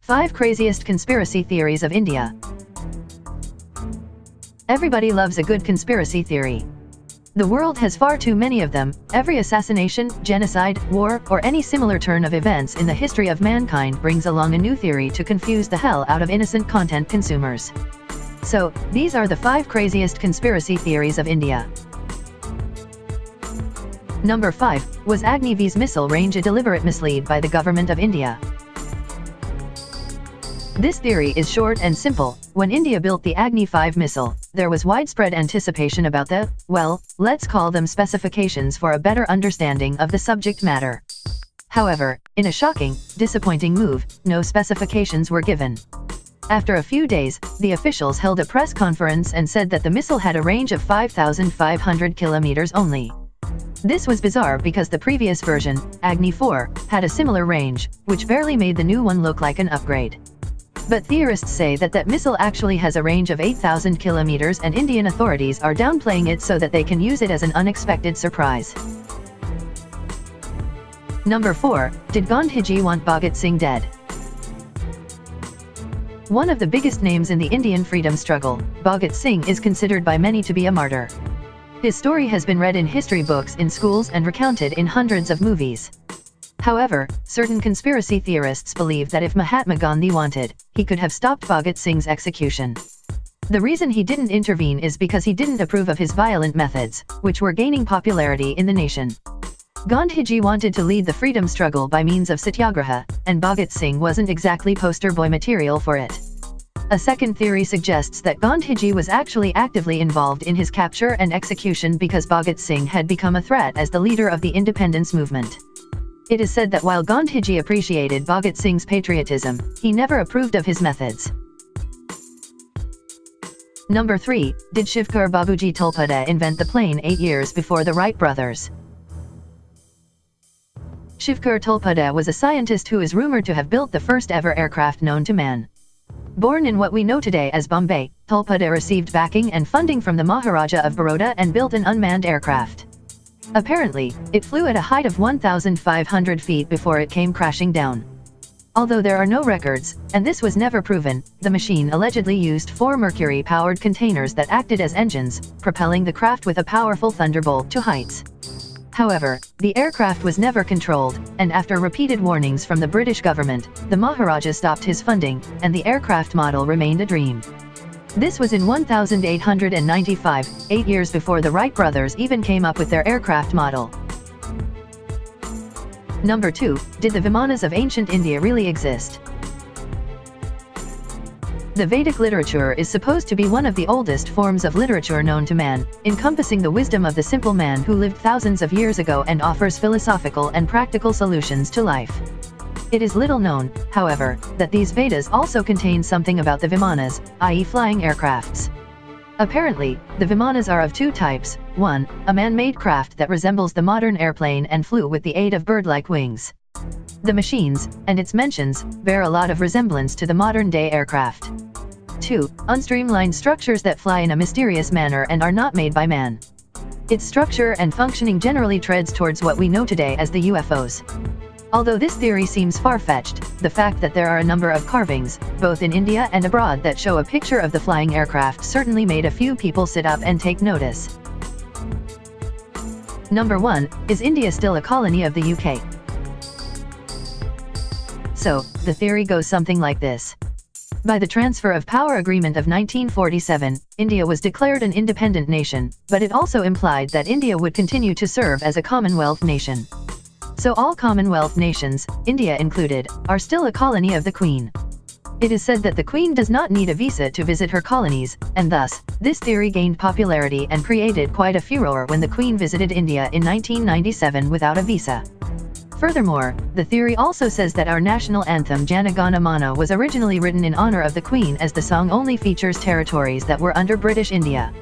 5 Craziest Conspiracy Theories of India. Everybody loves a good conspiracy theory. The world has far too many of them. Every assassination, genocide, war, or any similar turn of events in the history of mankind brings along a new theory to confuse the hell out of innocent content consumers. So, these are the 5 craziest conspiracy theories of India. Number 5, was Agni V's missile range a deliberate mislead by the government of India? This theory is short and simple. When India built the Agni 5 missile, there was widespread anticipation about the, well, let's call them specifications for a better understanding of the subject matter. However, in a shocking, disappointing move, no specifications were given. After a few days, the officials held a press conference and said that the missile had a range of 5,500 kilometers only. This was bizarre because the previous version, Agni 4, had a similar range, which barely made the new one look like an upgrade. But theorists say that that missile actually has a range of 8,000 kilometers and Indian authorities are downplaying it so that they can use it as an unexpected surprise. Number 4, did Gandhiji want Bhagat Singh dead? One of the biggest names in the Indian freedom struggle, Bhagat Singh is considered by many to be a martyr. His story has been read in history books in schools and recounted in hundreds of movies. However, certain conspiracy theorists believe that if Mahatma Gandhi wanted, he could have stopped Bhagat Singh's execution. The reason he didn't intervene is because he didn't approve of his violent methods, which were gaining popularity in the nation. Gandhiji wanted to lead the freedom struggle by means of satyagraha, and Bhagat Singh wasn't exactly poster boy material for it. A second theory suggests that Gandhiji was actually actively involved in his capture and execution because Bhagat Singh had become a threat as the leader of the independence movement. It is said that while Gandhiji appreciated Bhagat Singh's patriotism, he never approved of his methods. Number 3, did Shivkar Babuji Tulpade invent the plane 8 years before the Wright brothers? Shivkar Tulpade was a scientist who is rumored to have built the first ever aircraft known to man. Born in what we know today as Bombay, Tulpade received backing and funding from the Maharaja of Baroda and built an unmanned aircraft. Apparently, it flew at a height of 1,500 feet before it came crashing down. Although there are no records, and this was never proven, the machine allegedly used 4 mercury-powered containers that acted as engines, propelling the craft with a powerful thunderbolt to heights. However, the aircraft was never controlled, and after repeated warnings from the British government, the Maharaja stopped his funding, and the aircraft model remained a dream. This was in 1895, 8 years before the Wright brothers even came up with their aircraft model. Number 2, did the Vimanas of ancient India really exist? The Vedic literature is supposed to be one of the oldest forms of literature known to man, encompassing the wisdom of the simple man who lived thousands of years ago and offers philosophical and practical solutions to life. It is little known, however, that these Vedas also contain something about the Vimanas, i.e. flying aircrafts. Apparently, the Vimanas are of 2 types. 1, a man-made craft that resembles the modern airplane and flew with the aid of bird-like wings. The machines, and its mentions, bear a lot of resemblance to the modern-day aircraft. 2, unstreamlined structures that fly in a mysterious manner and are not made by man. Its structure and functioning generally treads towards what we know today as the UFOs. Although this theory seems far-fetched, the fact that there are a number of carvings, both in India and abroad, that show a picture of the flying aircraft certainly made a few people sit up and take notice. Number 1, is India still a colony of the UK? So, the theory goes something like this. By the Transfer of Power Agreement of 1947, India was declared an independent nation, but it also implied that India would continue to serve as a Commonwealth nation. So all Commonwealth nations, India included, are still a colony of the Queen. It is said that the Queen does not need a visa to visit her colonies, and thus, this theory gained popularity and created quite a furor when the Queen visited India in 1997 without a visa. Furthermore, the theory also says that our national anthem Jana Gana Mana was originally written in honor of the Queen, as the song only features territories that were under British India.